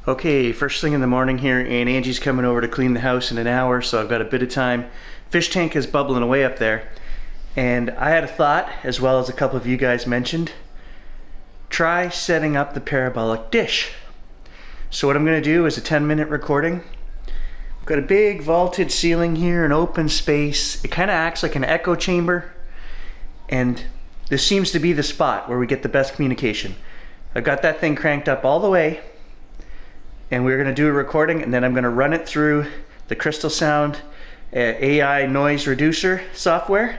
Okay, first thing in the morning here, Aunt Angie's coming over to clean the house in an hour, so I've got a bit of time. Fish tank is bubbling away up there. And I had a thought, as well as a couple of you guys mentioned, try setting up the parabolic dish. So what I'm gonna do is a 10-minute recording. I've got a big vaulted ceiling here, an open space. It kind of acts like an echo chamber. And this seems to be the spot where we get the best communication. I've got that thing cranked up all the way. And we're going to do a recording, and then I'm going to run it through the Crystal Sound AI noise reducer software.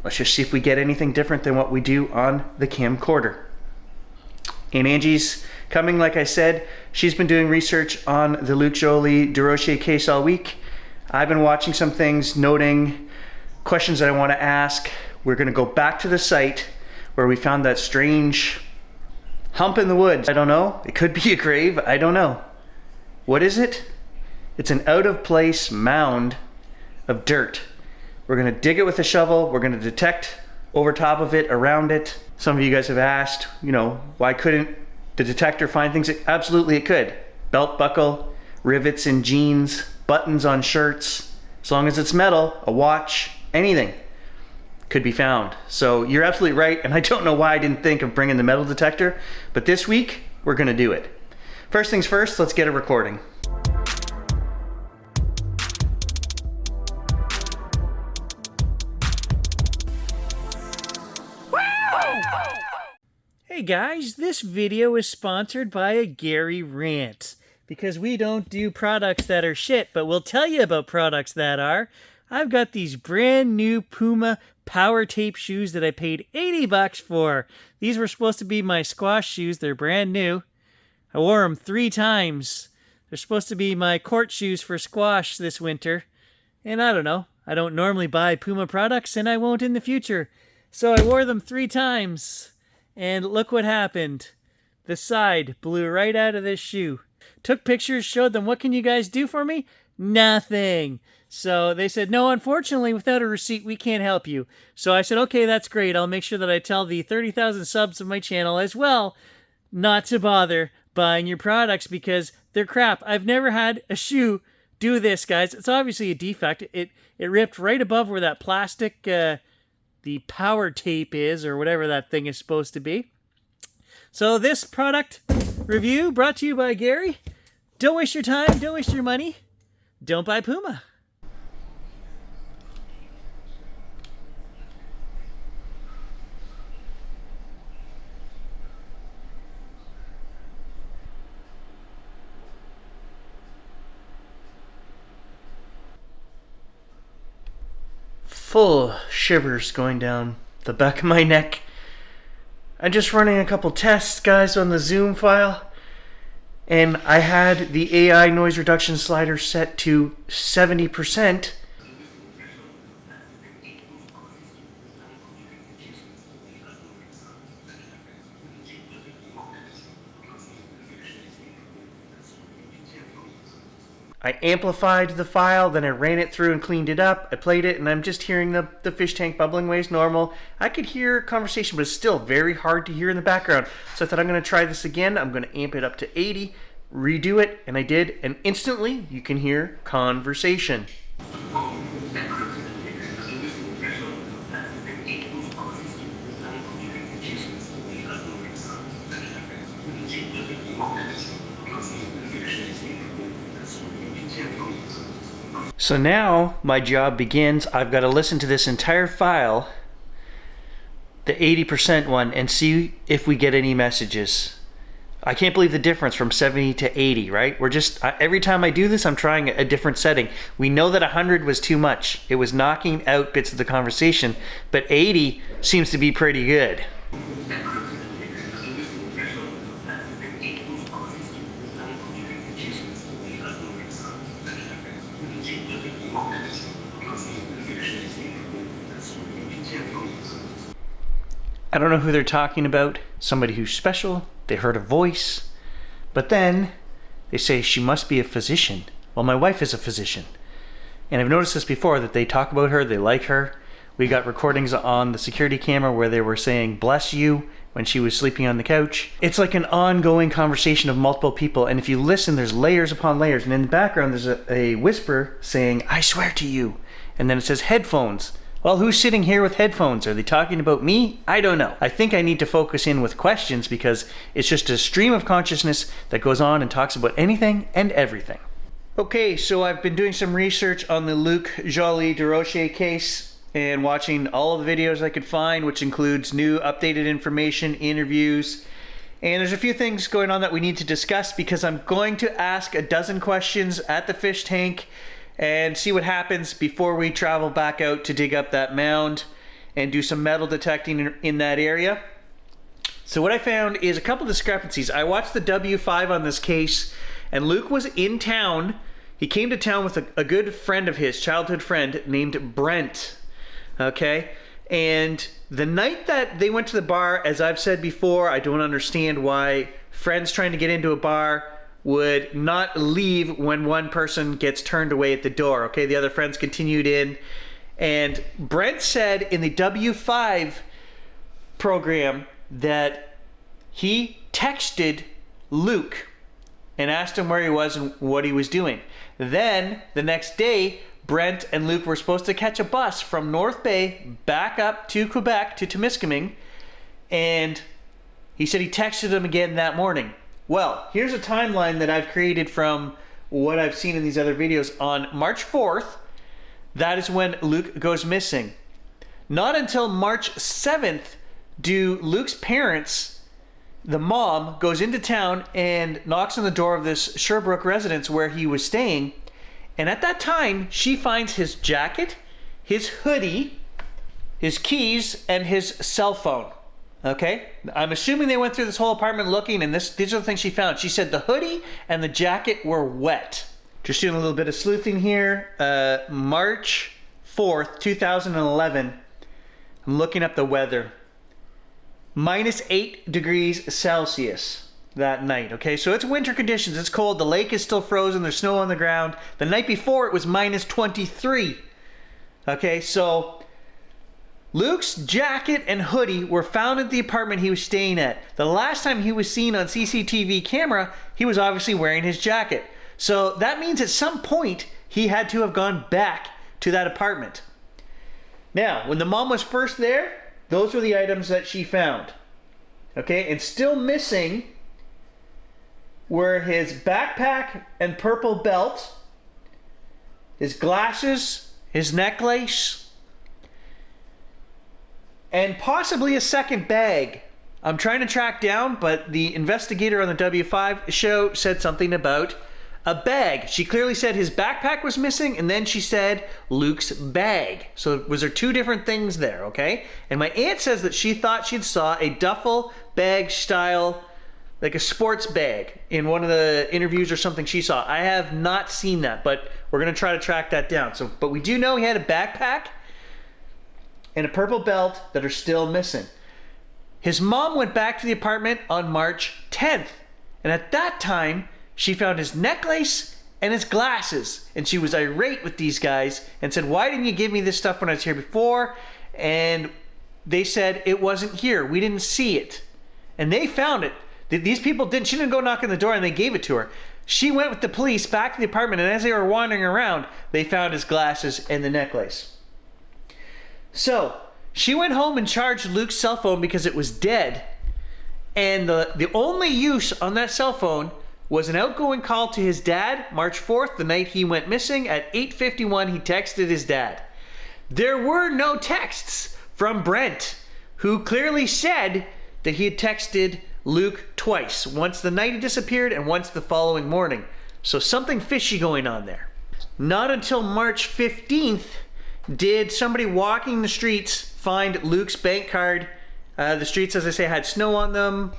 Let's just see if we get anything different than what we do on the camcorder. Aunt Angie's coming, like I said. She's been doing research on the Luc Jolie DeRocher case all week. I've been watching some things, noting questions that I want to ask. We're going to go back to the site where we found that strange hump in the woods. I don't know. It could be a grave. I don't know. What is it? It's an out-of-place mound of dirt. We're going to dig it with a shovel. We're going to detect over top of it, around it. Some of you guys have asked, why couldn't the detector find things? Absolutely it could. Belt buckle, rivets in jeans, buttons on shirts. As long as it's metal, a watch, anything could be found. So you're absolutely right, and I don't know why I didn't think of bringing the metal detector, but this week we're gonna do it. First things first, let's get a recording. Hey guys, this video is sponsored by a Gary rant, because we don't do products that are shit, but we'll tell you about products that are. I've got these brand new Puma power tape shoes that I paid $80 for. These were supposed to be my squash shoes. They're brand new. I wore them 3 times. They're supposed to be my court shoes for squash this winter. And I don't know. I don't normally buy Puma products, and I won't in the future. So I wore them 3 times. And look what happened. The side blew right out of this shoe. Took pictures, showed them, what can you guys do for me? Nothing. So they said, no, unfortunately, without a receipt, we can't help you. So I said, okay, that's great. I'll make sure that I tell the 30,000 subs of my channel as well not to bother buying your products because they're crap. I've never had a shoe do this, guys. It's obviously a defect. It ripped right above where that plastic, the power tape is, or whatever that thing is supposed to be. So this product review brought to you by Gary. Don't waste your time. Don't waste your money. Don't buy Puma. Full shivers going down the back of my neck. I'm just running a couple tests, guys, on the Zoom file. And I had the AI noise reduction slider set to 70%. I amplified the file, then I ran it through and cleaned it up. I played it, and I'm just hearing the fish tank bubbling away as normal. I could hear conversation, but it's still very hard to hear in the background. So I thought I'm going to try this again. I'm going to amp it up to 80, redo it, and I did, and instantly you can hear conversation. So now my job begins. I've got to listen to this entire file, the 80% one, and see if we get any messages. I can't believe the difference from 70 to 80, right? Every time I do this, I'm trying a different setting. We know that 100 was too much. It was knocking out bits of the conversation, but 80 seems to be pretty good. I don't know who they're talking about. Somebody who's special. They heard a voice. But then they say she must be a physician. Well, my wife is a physician. And I've noticed this before, that they talk about her, they like her. We got recordings on the security camera where they were saying bless you when she was sleeping on the couch. It's like an ongoing conversation of multiple people, and if you listen, there's layers upon layers, and in the background there's a whisper saying, "I swear to you," and then it says headphones. Well, who's sitting here with headphones? Are they talking about me? I don't know. I think I need to focus in with questions because it's just a stream of consciousness that goes on and talks about anything and everything. Okay, so I've been doing some research on the Luc Jolie DeRocher case and watching all of the videos I could find, which includes new updated information, interviews, and there's a few things going on that we need to discuss because I'm going to ask a dozen questions at the fish tank and see what happens before we travel back out to dig up that mound and do some metal detecting in that area. So what I found is a couple discrepancies. I watched the W5 on this case, and Luc was in town. He came to town with a good friend of his, childhood friend, named Brent. Okay? And the night that they went to the bar, as I've said before, I don't understand why friends trying to get into a bar would not leave when one person gets turned away at the door. Okay, the other friends continued in, and Brent said in the W5 program that he texted Luc and asked him where he was and what he was doing. Then the next day, Brent and Luc were supposed to catch a bus from North Bay back up to Quebec to Temiskaming, and he said he texted him again that morning. Well, here's a timeline that I've created from what I've seen in these other videos. On March 4th, that is when Luc goes missing. Not until March 7th do Luc's parents, the mom, goes into town and knocks on the door of this Sherbrooke residence where he was staying. And at that time, she finds his jacket, his hoodie, his keys, and his cell phone. Okay, I'm assuming they went through this whole apartment looking, and these are the things she found. She said the hoodie and the jacket were wet. Just doing a little bit of sleuthing here. March 4th, 2011. I'm looking up the weather. -8 degrees Celsius that night. Okay, so it's winter conditions. It's cold. The lake is still frozen. There's snow on the ground. The night before, it was -23. Okay, so Luc's jacket and hoodie were found at the apartment he was staying at. The last time he was seen on CCTV camera, he was obviously wearing his jacket. So that means at some point he had to have gone back to that apartment. Now, when the mom was first there, those were the items that she found. Okay, and still missing were his backpack and purple belt, his glasses, his necklace, and possibly a second bag. I'm trying to track down, but the investigator on the W5 show said something about a bag. She clearly said his backpack was missing, and then she said Luc's bag. So was there two different things there, okay? And my aunt says that she thought she'd saw a duffel bag style, like a sports bag, in one of the interviews or something she saw. I have not seen that, but we're gonna try to track that down. So, but we do know he had a backpack and a purple belt that are still missing. His mom went back to the apartment on March 10th, and at that time, she found his necklace and his glasses, and she was irate with these guys and said, "Why didn't you give me this stuff when I was here before?" And they said it wasn't here. We didn't see it. And they found it. These people didn't. She didn't go knock on the door and they gave it to her. She went with the police back to the apartment, and as they were wandering around, they found his glasses and the necklace. So she went home and charged Luc's cell phone because it was dead. And the only use on that cell phone was an outgoing call to his dad, March 4th, the night he went missing. At 8:51, he texted his dad. There were no texts from Brent, who clearly said that he had texted Luc twice. Once the night he disappeared and once the following morning. So something fishy going on there. Not until March 15th did somebody walking the streets find Luc's bank card. The streets, as I say, had snow on them.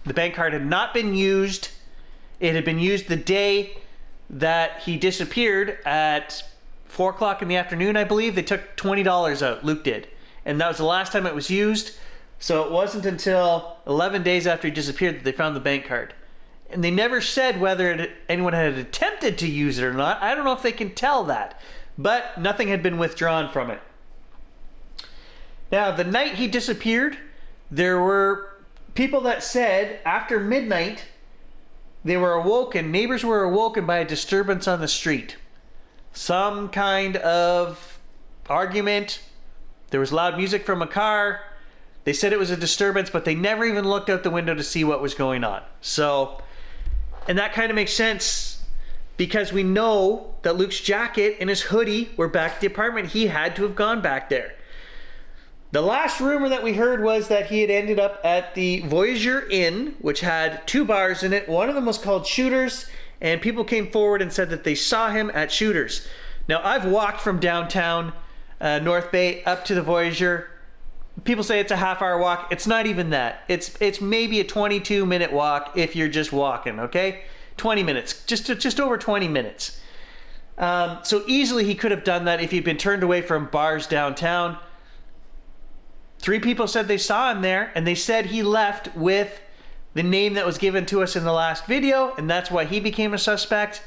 The bank card had not been used. It had been used the day that he disappeared at 4 o'clock in the afternoon, I believe. They took $20 out, Luc did. And that was the last time it was used. So it wasn't until 11 days after he disappeared that they found the bank card. And they never said whether anyone had attempted to use it or not. I don't know if they can tell that. But nothing had been withdrawn from it. Now, the night he disappeared, there were people that said after midnight they were awoken, neighbors were awoken by a disturbance on the street. Some kind of argument. There was loud music from a car. They said it was a disturbance, but they never even looked out the window to see what was going on. So, and that kind of makes sense because we know that Luke's jacket and his hoodie were back at the apartment. He had to have gone back there. The last rumor that we heard was that he had ended up at the Voyager Inn, which had 2 bars in it. One of them was called Shooters, and people came forward and said that they saw him at Shooters. Now, I've walked from downtown North Bay up to the Voyager. People say it's a half-hour walk. It's not even that. It's maybe a 22-minute walk if you're just walking, okay? 20 minutes, just over 20 minutes. So easily he could have done that if he'd been turned away from bars downtown. 3 people said they saw him there, and they said he left with the name that was given to us in the last video, and that's why he became a suspect.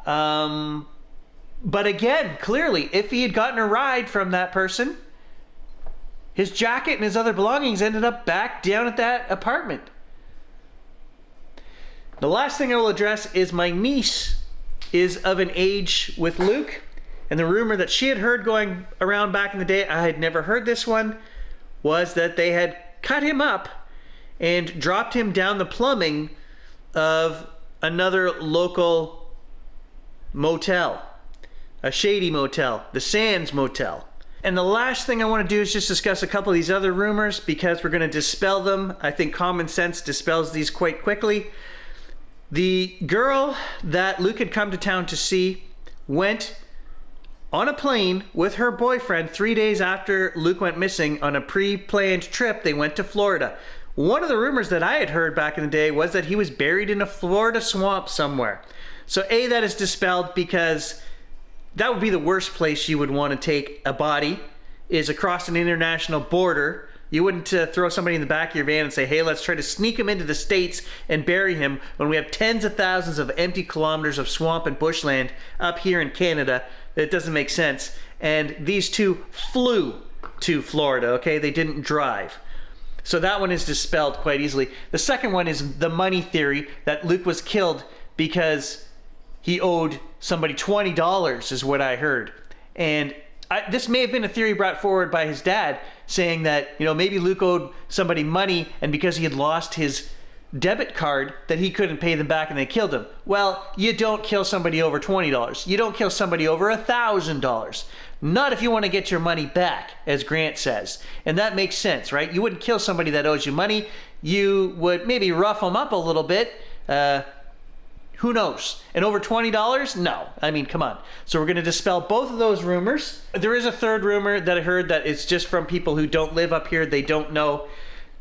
But again, clearly, if he had gotten a ride from that person, his jacket and his other belongings ended up back down at that apartment. The last thing I will address is my niece is of an age with Luke. And the rumor that she had heard going around back in the day, I had never heard this one, was that they had cut him up and dropped him down the plumbing of another local motel, a shady motel, the Sands Motel. And the last thing I want to do is just discuss a couple of these other rumors because we're going to dispel them. I think common sense dispels these quite quickly. The girl that Luke had come to town to see went on a plane with her boyfriend 3 days after Luke went missing on a pre-planned trip. They went to Florida. One of the rumors that I had heard back in the day was that he was buried in a Florida swamp somewhere. So A, that is dispelled because that would be the worst place you would want to take a body, is across an international border. You wouldn't throw somebody in the back of your van and say, hey, let's try to sneak him into the States and bury him when we have tens of thousands of empty kilometers of swamp and bushland up here in Canada. It doesn't make sense. And these two flew to Florida, okay? They didn't drive. So that one is dispelled quite easily. The second one is the money theory that Luke was killed because he owed somebody $20 is what I heard. And this may have been a theory brought forward by his dad saying that, you know, maybe Luke owed somebody money and because he had lost his debit card that he couldn't pay them back and they killed him. Well, you don't kill somebody over $20. You don't kill somebody over $1,000. Not if you want to get your money back, as Grant says. And that makes sense, right? You wouldn't kill somebody that owes you money. You would maybe rough them up a little bit. Who knows? And over $20? No. I mean, come on. So we're going to dispel both of those rumors. There is a third rumor that I heard that it's just from people who don't live up here. They don't know.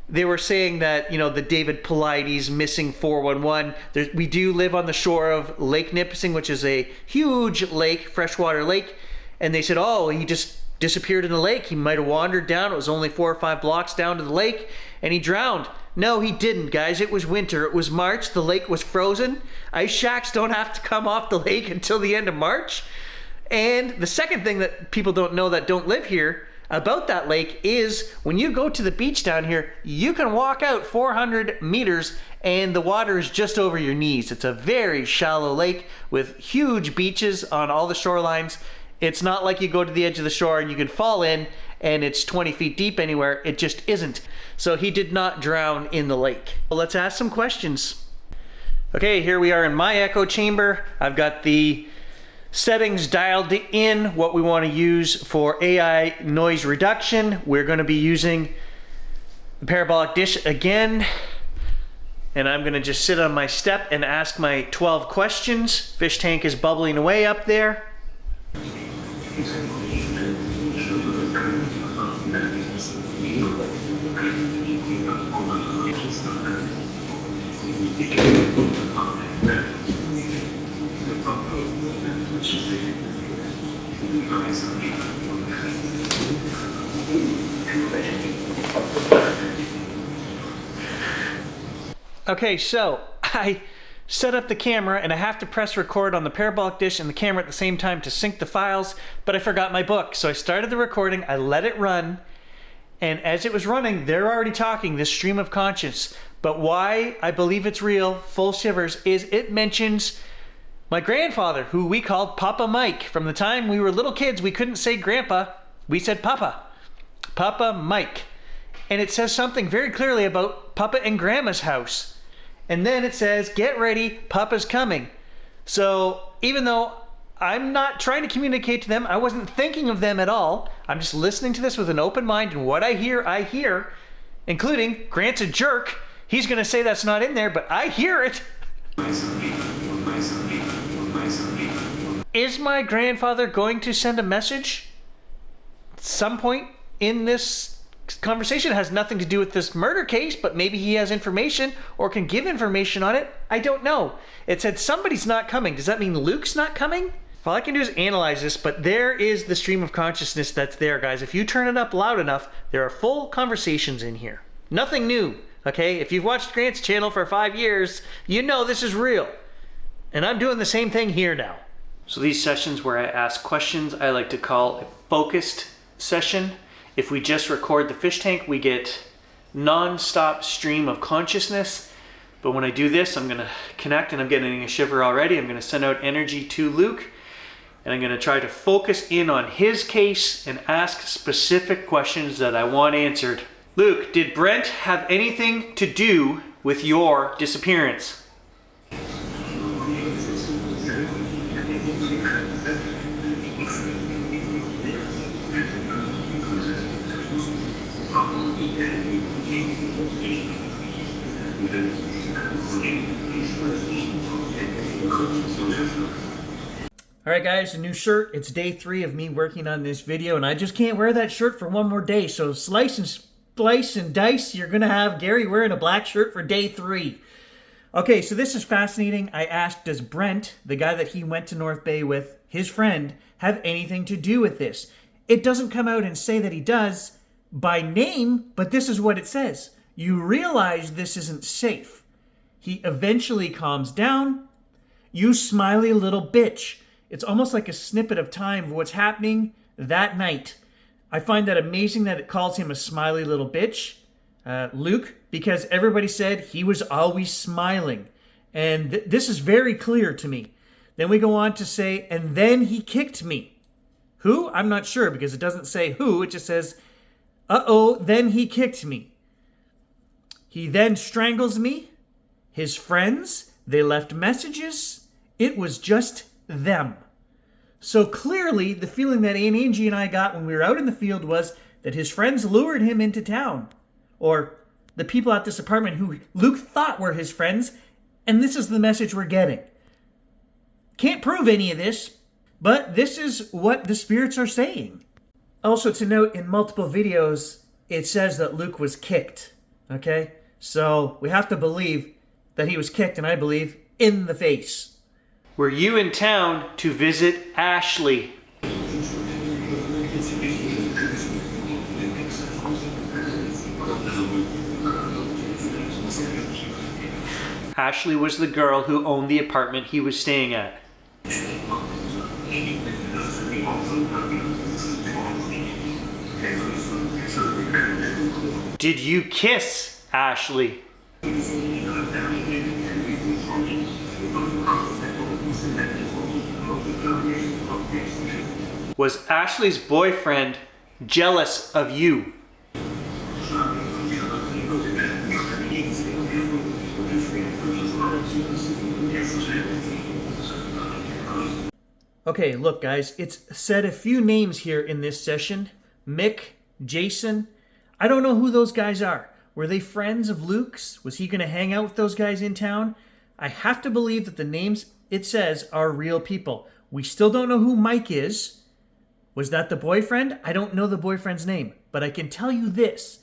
They were saying that, you know, the David Paulides missing 411. We do live on the shore of Lake Nipissing, which is a huge lake, freshwater lake. And they said, oh, he just disappeared in the lake. He might have wandered down. It was only 4 or 5 blocks down to the lake and he drowned. No, he didn't, guys. It was winter. It was March. The lake was frozen. Ice shacks don't have to come off the lake until the end of March. And the second thing that people don't know that don't live here about that lake is when you go to the beach down here, you can walk out 400 meters and the water is just over your knees. It's a very shallow lake with huge beaches on all the shorelines. It's not like you go to the edge of the shore and you can fall in and it's 20 feet deep anywhere. It just isn't. So he did not drown in the lake. Well, let's ask some questions. Okay, here we are in my echo chamber. I've got the settings dialed in, what we want to use for AI noise reduction. We're going to be using the parabolic dish again. And I'm going to just sit on my step and ask my 12 questions. Fish tank is bubbling away up there. Okay, so I set up the camera and I have to press record on the parabolic dish and the camera at the same time to sync the files, but I forgot my book. So I started the recording, I let it run, And as it was running, they're already talking this stream of conscious. But why I believe it's real, full shivers, is it mentions my grandfather, who we called Papa Mike. From the time we were little kids, we couldn't say Grandpa. We said Papa. Papa Mike. And it says something very clearly about Papa and Grandma's house. And then it says, get ready, Papa's coming. So even though I'm not trying to communicate to them, I wasn't thinking of them at all. I'm just listening to this with an open mind, and what I hear, including Grant's a jerk. He's going to say that's not in there, but I hear it. Is my grandfather going to send a message at some point in this conversation? It has nothing to do with this murder case, but maybe he has information or can give information on it. I don't know. It said somebody's not coming. Does that mean Luke's not coming? All I can do is analyze this, but there is the stream of consciousness that's there, guys. If you turn it up loud enough, there are full conversations in here. Nothing new, okay? If you've watched Grant's channel for 5 years, you know this is real. And I'm doing the same thing here now. So these sessions where I ask questions, I like to call a focused session. If we just record the fish tank, we get non-stop stream of consciousness. But when I do this, I'm gonna connect, and I'm getting a shiver already. I'm gonna send out energy to Luke, and I'm gonna try to focus in on his case and ask specific questions that I want answered. Luke, did Brent have anything to do with your disappearance? Alright guys, a new shirt. It's day 3 of me working on this video, and I just can't wear that shirt for one more day. So slice and splice and dice, you're gonna have Gary wearing a black shirt for day 3. Okay, so this is fascinating. I asked, does Brent, the guy that he went to North Bay with, his friend, have anything to do with this? It doesn't come out and say that he does by name, but this is what it says. You realize this isn't safe. He eventually calms down. You smiley little bitch. It's almost like a snippet of time of what's happening that night. I find that amazing that it calls him a smiley little bitch, Luke, because everybody said he was always smiling. And this is very clear to me. Then we go on to say, and then he kicked me. Who? I'm not sure, because it doesn't say who. It just says, uh-oh, then he kicked me. He then strangles me. His friends, they left messages. It was just them. So clearly, the feeling that Aunt Angie and I got when we were out in the field was that his friends lured him into town. Or the people at this apartment who Luke thought were his friends, and this is the message we're getting. Can't prove any of this, but this is what the spirits are saying. Also to note, in multiple videos, it says that Luke was kicked. Okay? So we have to believe that he was kicked, and I believe, in the face. Were you in town to visit Ashley? Ashley was the girl who owned the apartment he was staying at. Did you kiss Ashley? Was Ashley's boyfriend jealous of you? Okay, look guys, it's said a few names here in this session. Mick, Jason. I don't know who those guys are. Were they friends of Luke's? Was he going to hang out with those guys in town? I have to believe that the names it says are real people. We still don't know who Mike is. Was that the boyfriend? I don't know the boyfriend's name, but I can tell you this.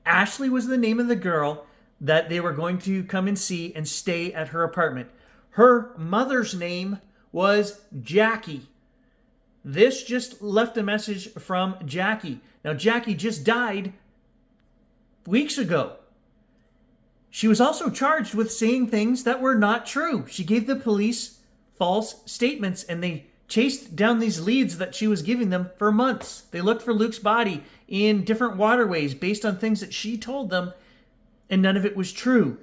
Ashley was the name of the girl that they were going to come and see and stay at her apartment. Her mother's name was Jackie. This just left a message from Jackie. Now, Jackie just died weeks ago. She was also charged with saying things that were not true. She gave the police false statements, and they chased down these leads that she was giving them for months. They looked for Luke's body in different waterways based on things that she told them, and none of it was true.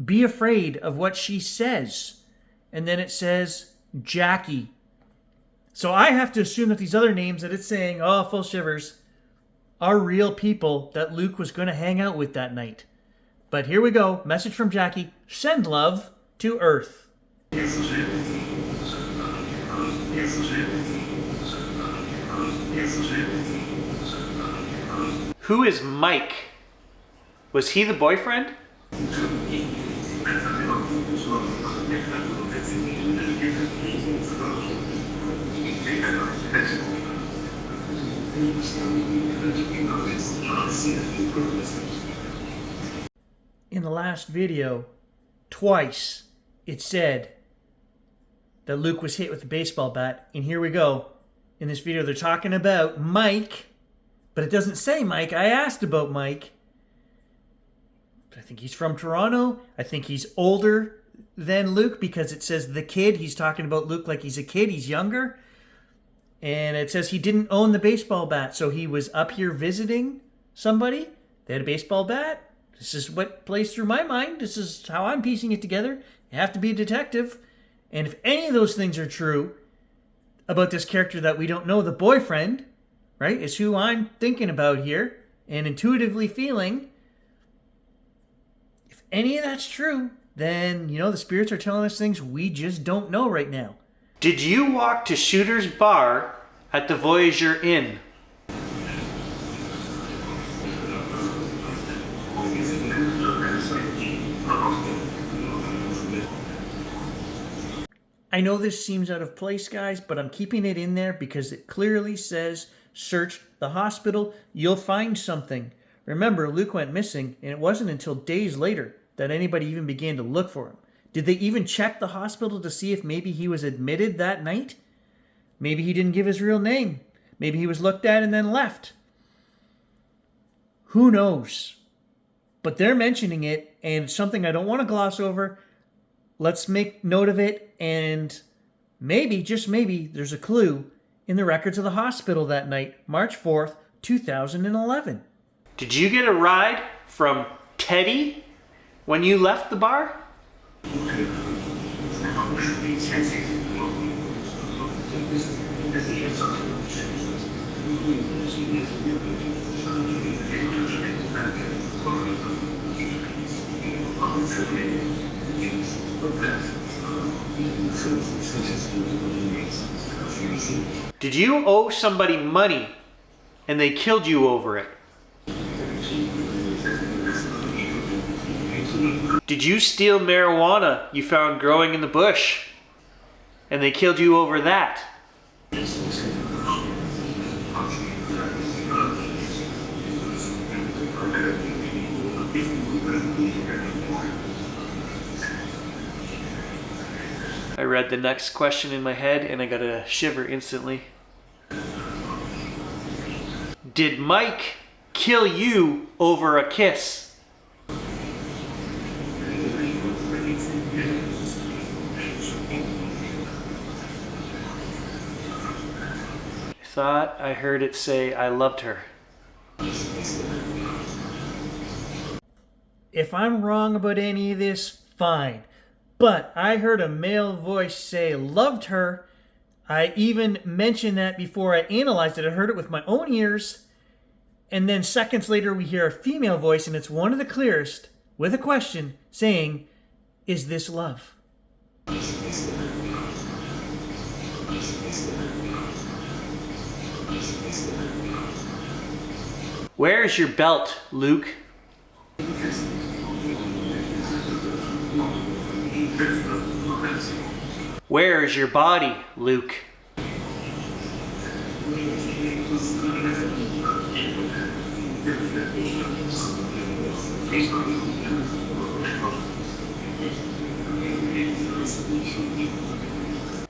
Be afraid of what she says. And then it says Jackie. So I have to assume that these other names that it's saying, oh, full shivers, are real people that Luke was going to hang out with that night. But here we go. Message from Jackie. Send love to Earth. Who is Mike? Was he the boyfriend? In the last video, twice it said that Luke was hit with a baseball bat. And here we go. In this video, they're talking about Mike, but it doesn't say Mike. I asked about Mike. I think he's from Toronto. I think he's older than Luke because it says the kid. He's talking about Luke like he's a kid. He's younger. And it says he didn't own the baseball bat. So he was up here visiting somebody. They had a baseball bat. This is what plays through my mind. This is how I'm piecing it together. You have to be a detective. And if any of those things are true about this character that we don't know, the boyfriend, right, is who I'm thinking about here and intuitively feeling. If any of that's true, then, the spirits are telling us things we just don't know right now. Did you walk to Shooter's Bar at the Voyager Inn? I know this seems out of place, guys, but I'm keeping it in there because it clearly says search the hospital. You'll find something. Remember, Luke went missing, and it wasn't until days later that anybody even began to look for him. Did they even check the hospital to see if maybe he was admitted that night? Maybe he didn't give his real name. Maybe he was looked at and then left. Who knows? But they're mentioning it, and it's something I don't want to gloss over. Let's make note of it, and maybe, just maybe, there's a clue in the records of the hospital that night, March 4th, 2011. Did you get a ride from Teddy when you left the bar? Did you owe somebody money and they killed you over it? Did you steal marijuana you found growing in the bush and they killed you over that? I read the next question in my head and I got a shiver instantly. Did Mike kill you over a kiss? I thought I heard it say I loved her. If I'm wrong about any of this, fine. But I heard a male voice say loved her. I even mentioned that before I analyzed it. I heard it with my own ears. And then seconds later we hear a female voice, and it's one of the clearest, with a question, saying, is this love? Where's your belt, Luke? Where is your body, Luke?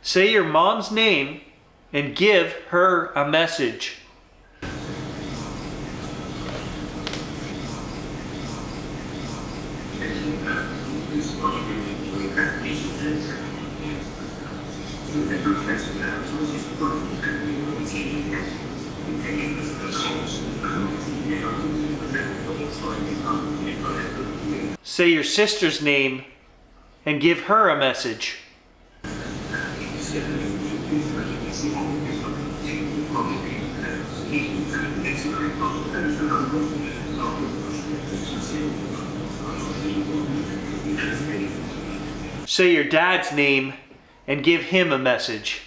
Say your mom's name and give her a message. Say your sister's name and give her a message. Say your dad's name and give him a message.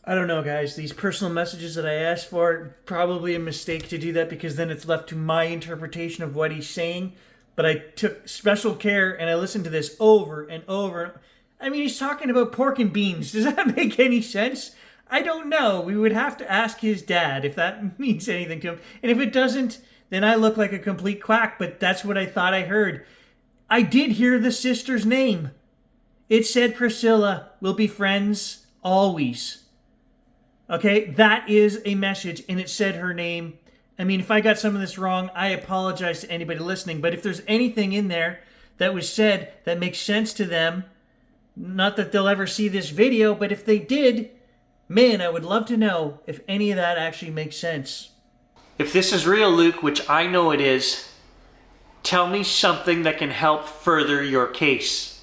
I don't know, guys. These personal messages that I asked for, probably a mistake to do that because then it's left to my interpretation of what he's saying. But I took special care and I listened to this over and over. I mean, he's talking about pork and beans. Does that make any sense? I don't know. We would have to ask his dad if that means anything to him. And if it doesn't, then I look like a complete quack. But that's what I thought I heard. I did hear the sister's name. It said Priscilla. We'll be friends always. Okay, that is a message, and it said her name. I mean, if I got some of this wrong, I apologize to anybody listening. But if there's anything in there that was said that makes sense to them, not that they'll ever see this video, but if they did, man, I would love to know if any of that actually makes sense. If this is real, Luke, which I know it is, tell me something that can help further your case.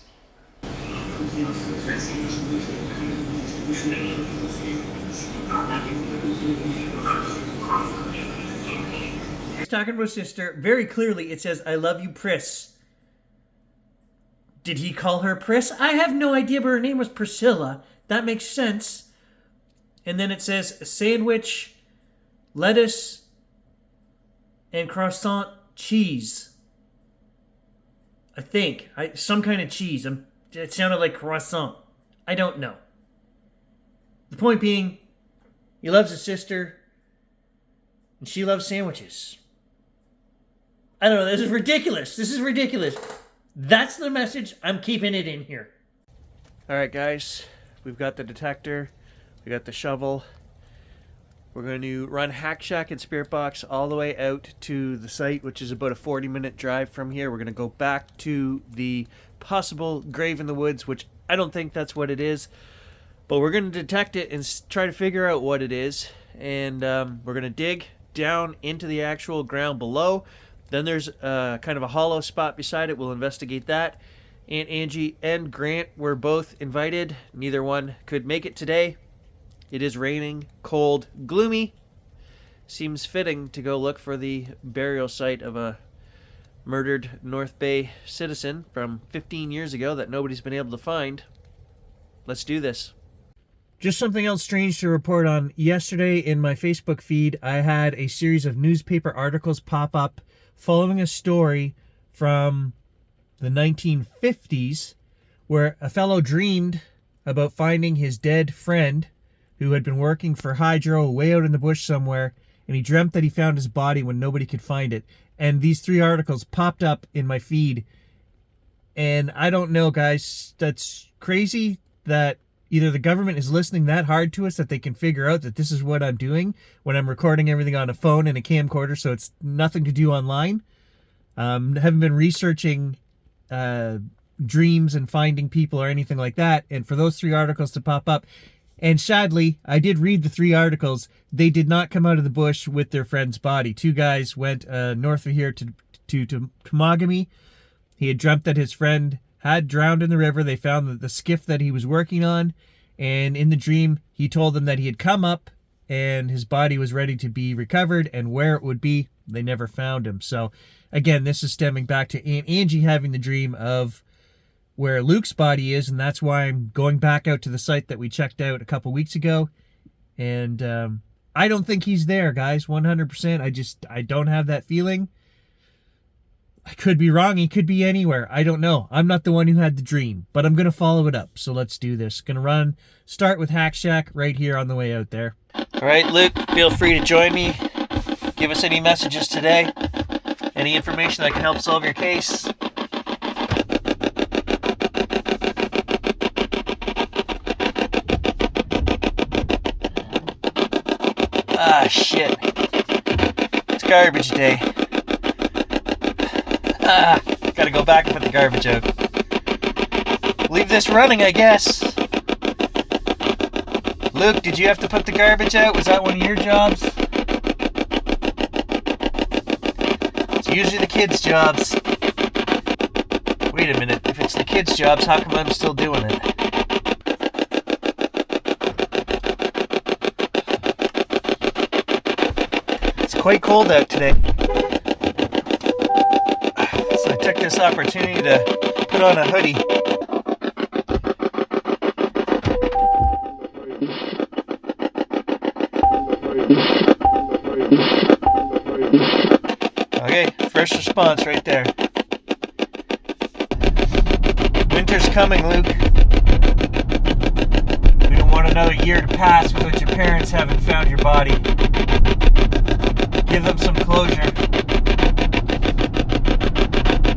He's talking about sister. Very clearly, it says, I love you, Pris. Did he call her Pris? I have no idea, but her name was Priscilla. That makes sense. And then it says, sandwich, lettuce, and croissant cheese. I think. Some kind of cheese. It sounded like croissant. I don't know. The point being, he loves his sister, and she loves sandwiches. I don't know, this is ridiculous. This is ridiculous. That's the message. I'm keeping it in here. Alright guys, we've got the detector, we got the shovel. We're going to run Hack Shack and Spirit Box all the way out to the site, which is about a 40-minute drive from here. We're going to go back to the possible grave in the woods, which I don't think that's what it is. But we're going to detect it and try to figure out what it is. And we're going to dig down into the actual ground below. Then there's kind of a hollow spot beside it. We'll investigate that. Aunt Angie and Grant were both invited. Neither one could make it today. It is raining, cold, gloomy. Seems fitting to go look for the burial site of a murdered North Bay citizen from 15 years ago that nobody's been able to find. Let's do this. Just something else strange to report on. Yesterday in my Facebook feed, I had a series of newspaper articles pop up following a story from the 1950s where a fellow dreamed about finding his dead friend who had been working for Hydro way out in the bush somewhere, and he dreamt that he found his body when nobody could find it. And these three articles popped up in my feed. And I don't know, guys, that's crazy that either the government is listening that hard to us that they can figure out that this is what I'm doing when I'm recording everything on a phone and a camcorder, so it's nothing to do online. Haven't been researching dreams and finding people or anything like that. And for those three articles to pop up, and sadly, I did read the three articles. They did not come out of the bush with their friend's body. Two guys went north of here to Tomagami. He had dreamt that his friend had drowned in the river. They found the skiff that he was working on. And in the dream, he told them that he had come up and his body was ready to be recovered, and where it would be, they never found him. So, again, this is stemming back to Aunt Angie having the dream of where Luke's body is, and that's why I'm going back out to the site that we checked out a couple weeks ago. And I don't think he's there, guys, 100%. I don't have that feeling. I could be wrong. He could be anywhere. I don't know. I'm not the one who had the dream, but I'm going to follow it up. So let's do this. Going to start with Hack Shack right here on the way out there. All right, Luke, feel free to join me. Give us any messages today. Any information that can help solve your case. Ah, shit. It's garbage day. Gotta go back and put the garbage out. Leave this running, I guess. Luke, did you have to put the garbage out? Was that one of your jobs? It's usually the kids' jobs. Wait a minute. If it's the kids' jobs, how come I'm still doing it? It's quite cold out today. So I took this opportunity to put on a hoodie. Okay, first response right there. Winter's coming, Luke. We don't want another year to pass without your parents having found your body. Give them some closure.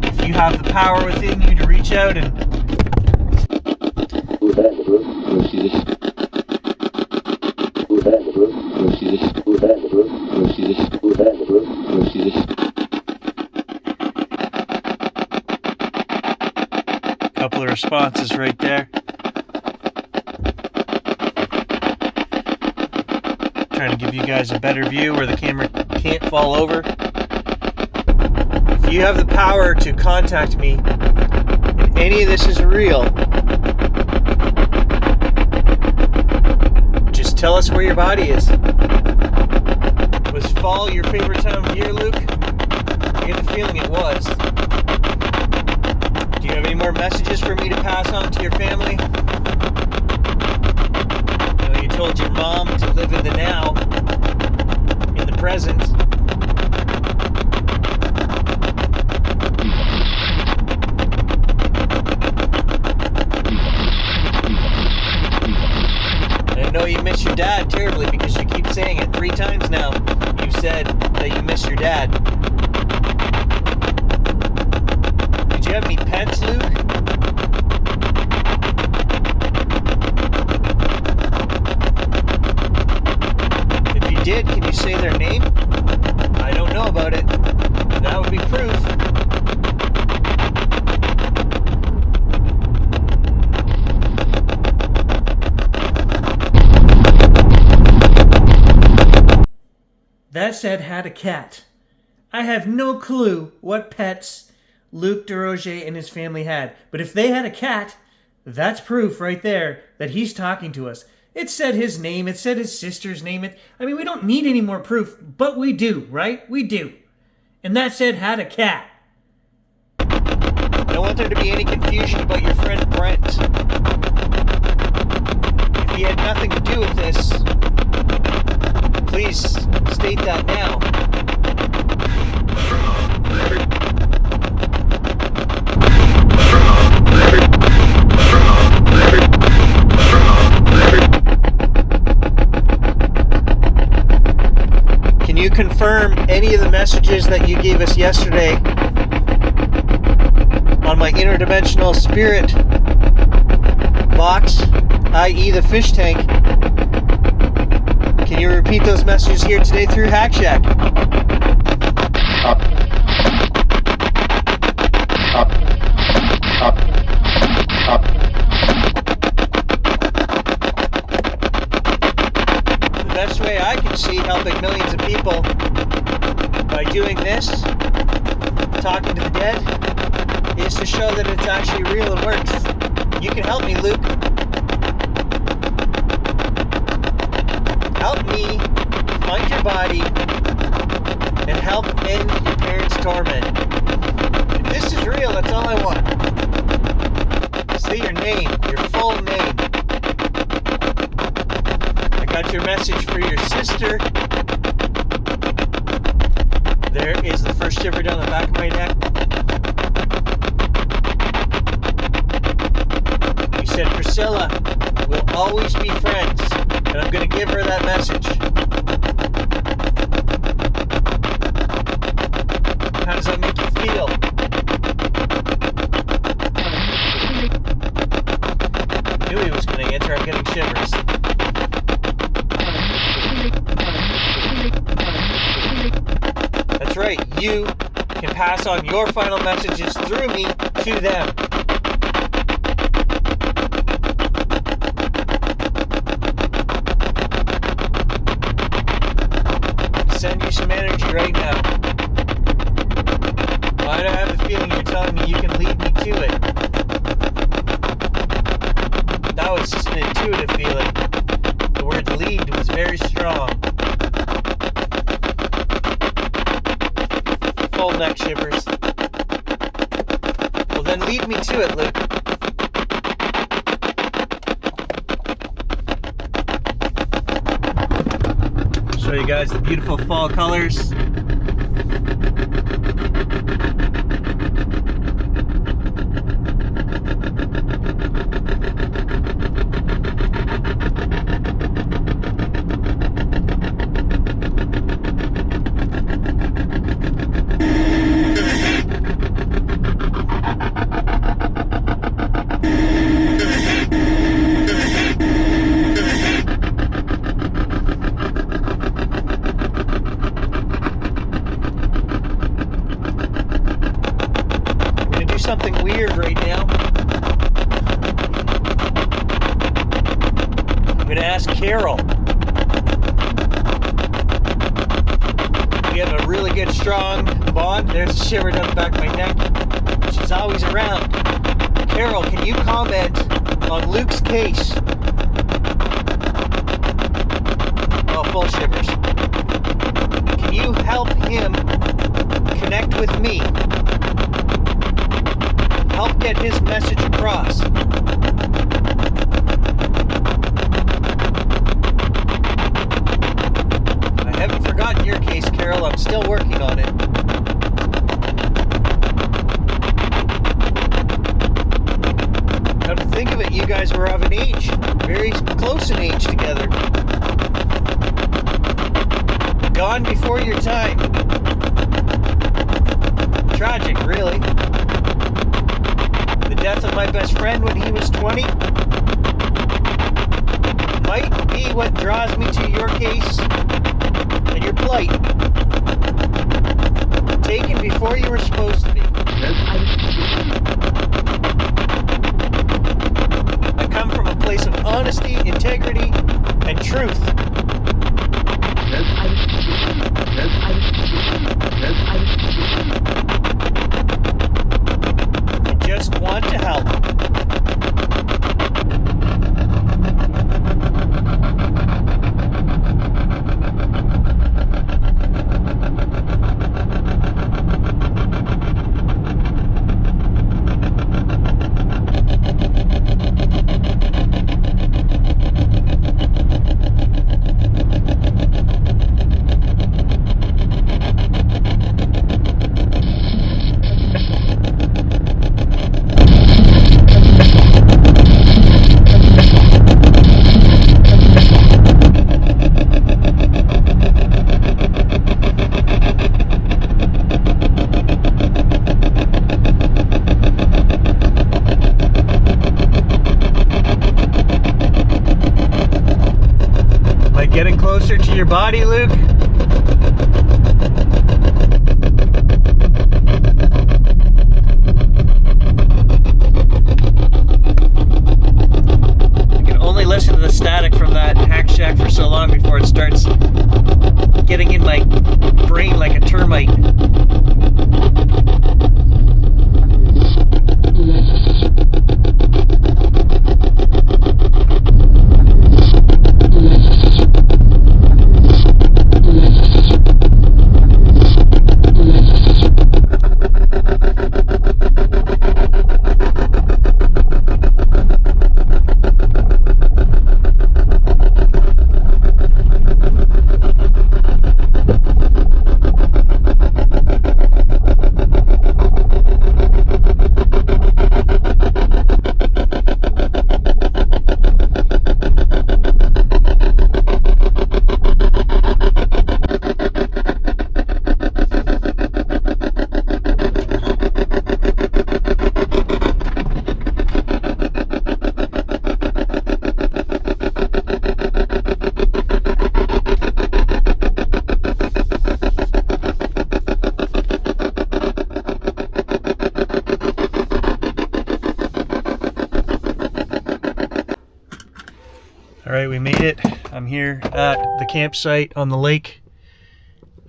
If you have the power within you to reach out and couple of responses right there. Trying to give you guys a better view where the camera can't fall over. If you have the power to contact me and any of this is real, just tell us where your body is. Was fall your favorite time of year, Luke? I get the feeling it was. Do you have any more messages for me to pass on to your family? You know, you told your mom to live in the now, in the present. And I know you miss your dad terribly because you keep saying it 3 times now. You've said that you miss your dad. Did you have any pets, Luke? If you did, can you say their name? I don't know about it. That would be proof. That said, had a cat. I have no clue what pets Luke DeRoger and his family had. But if they had a cat, that's proof right there that he's talking to us. It said his name. It said his sister's name. I mean, we don't need any more proof, but we do, right? We do. And that said had a cat. I don't want there to be any confusion about your friend Brent. If he had nothing to do with this, please state that now. Can you confirm any of the messages that you gave us yesterday on my interdimensional spirit box, i.e. the fish tank? Can you repeat those messages here today through Hack Shack? Up. Up. Up. Up. The best way I can see helping millions of people by doing this, talking to the dead, is to show that it's actually real and works. You can help me, Luke. Help me find your body and help end your parents' torment. If this is real, that's all I want. Say your name, your full name. I got your message for your sister. There is the first shiver down the back of my neck. You said, Priscilla, we'll always be friends. And I'm going to give her that message. How does that make you feel? I knew he was going to answer. I'm getting shivers. you can pass on your final messages through me to them. Send you some energy right now. Why do I have the feeling you're telling me you can lead me to it? That was just an intuitive feeling. The word lead was very strong. Full neck shivers. Well, then lead me to it, Luke. Show you guys the beautiful fall colors. Something weird right now. I'm going to ask Carol. We have a really good, strong bond. There's a shiver down the back of my neck. She's always around. Carol, can you comment on Luke's case? Oh, full shivers. Can you help him connect with me? Help get his message across. I haven't forgotten your case, Carol. I'm still working on it. Come to think of it, you guys were of an age, very close in age together. Gone before your time. Tragic, really. The death of my best friend when he was 20 might be what draws me to your case and your plight. Taken before you were supposed to be. I come from a place of honesty, integrity, and truth. I just want to help. Getting closer to your body, Luke? I can only listen to the static from that hack shack for so long before it starts getting in my brain like a termite. All right, we made it. I'm here at the campsite on the lake.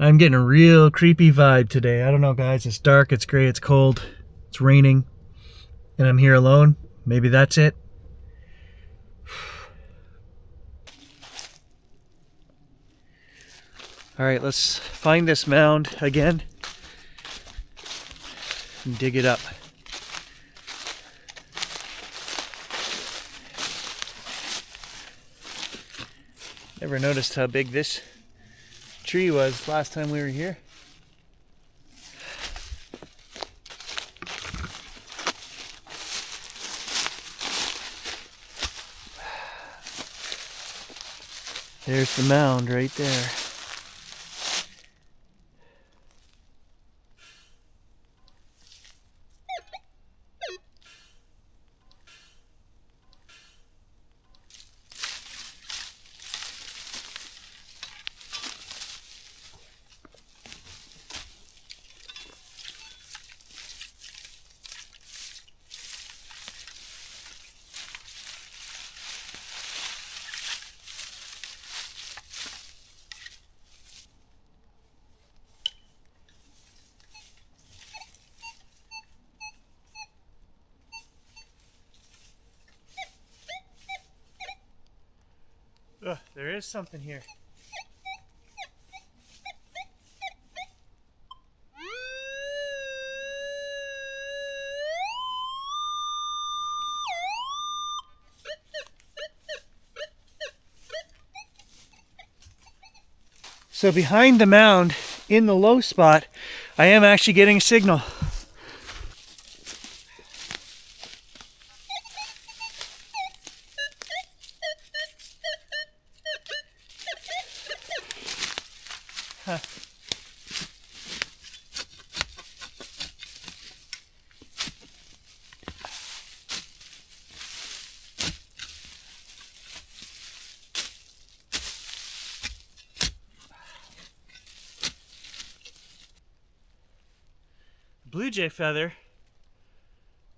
I'm getting a real creepy vibe today. I don't know, guys. It's dark, it's gray, it's cold, it's raining, and I'm here alone. Maybe that's it. All right, let's find this mound again and dig it up. Never noticed how big this tree was last time we were here. There's the mound right there. Ugh, there is something here. So behind the mound, in the low spot, I am actually getting a signal. Huh. Blue jay feather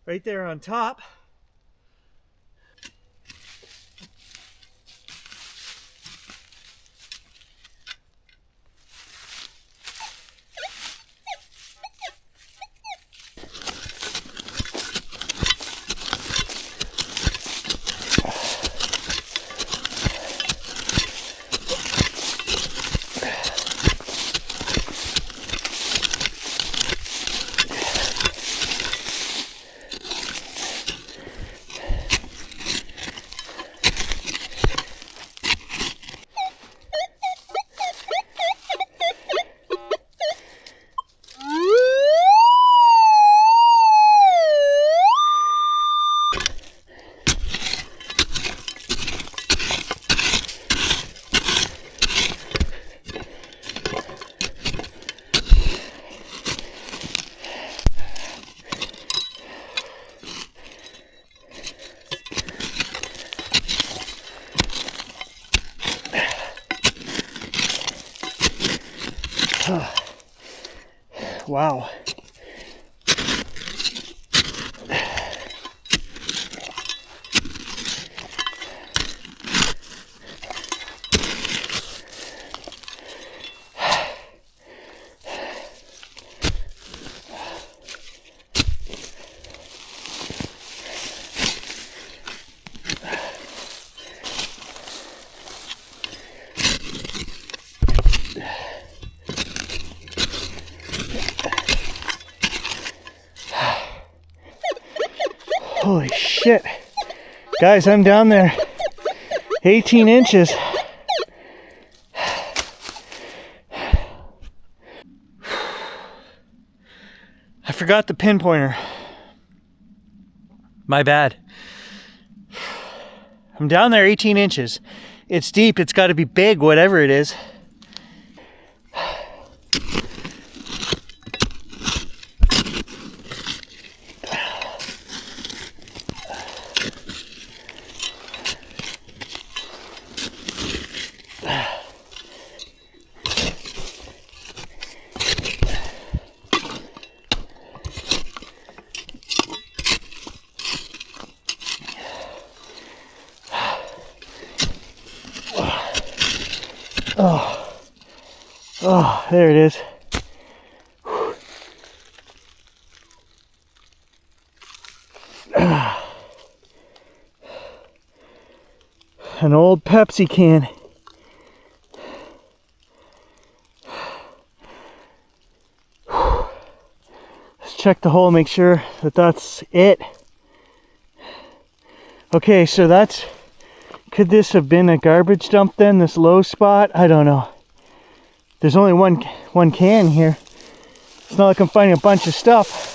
right there on top. Wow. Holy shit. Guys, I'm down there 18 inches. I forgot the pinpointer. My bad. I'm down there 18 inches. It's deep, it's got to be big, whatever it is. Oh, there it is. An old Pepsi can. Let's check the hole, make sure that that's it. Okay, so that's, could this have been a garbage dump then, this low spot? I don't know. There's only one can here. It's not like I'm finding a bunch of stuff.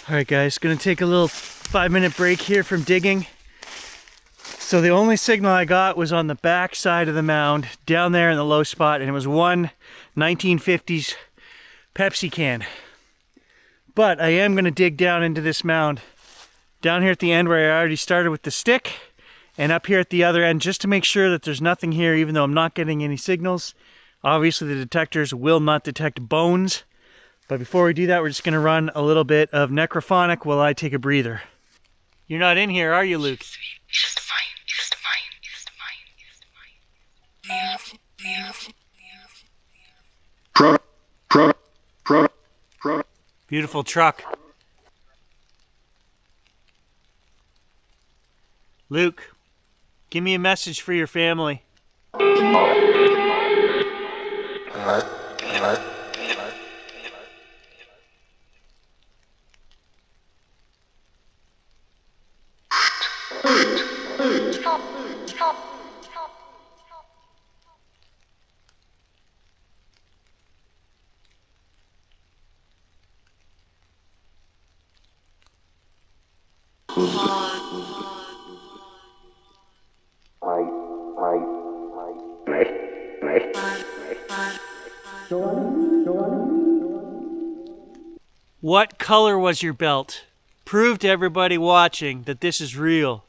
Alright guys, gonna take a little 5-minute break here from digging. So the only signal I got was on the back side of the mound, down there in the low spot, and it was one 1950s Pepsi can. But I am gonna dig down into this mound, down here at the end where I already started with the stick, and up here at the other end, just to make sure that there's nothing here, even though I'm not getting any signals. Obviously the detectors will not detect bones. But before we do that, we're just going to run a little bit of necrophonic while I take a breather. You're not in here, are you, Luke? Beautiful truck. Luke, give me a message for your family. What color was your belt? Prove to everybody watching that this is real.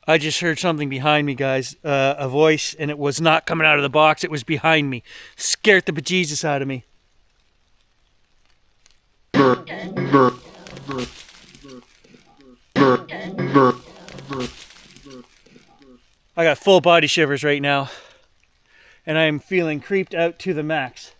I just heard something behind me, guys. A voice, and it was not coming out of the box. It was behind me. Scared the bejesus out of me. I got full body shivers right now, and I am feeling creeped out to the max.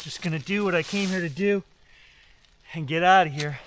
Just gonna do what I came here to do and get out of here.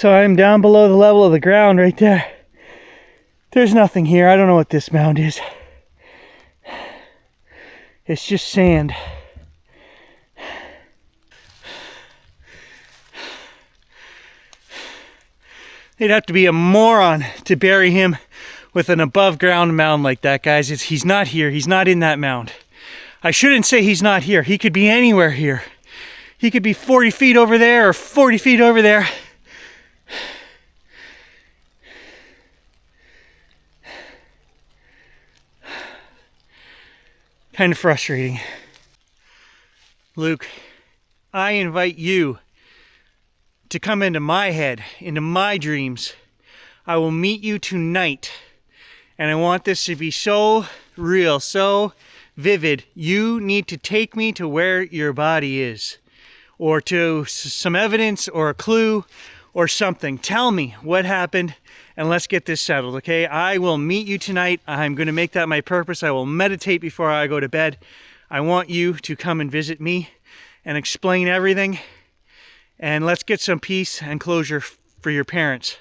So I'm down below the level of the ground right there. There's nothing here. I don't know what this mound is. It's just sand. They'd have to be a moron to bury him with an above ground mound like that, guys. He's not here. He's not in that mound. I shouldn't say he's not here. He could be anywhere here. He could be 40 feet over there or 40 feet over there. Kind of frustrating. Luke, I invite you to come into my head, into my dreams. I will meet you tonight. And I want this to be so real, so vivid. You need to take me to where your body is, or to some evidence or a clue or something. Tell me what happened and let's get this settled, okay? I will meet you tonight. I'm going to make that my purpose. I will meditate before I go to bed. I want you to come and visit me and explain everything, and let's get some peace and closure for your parents.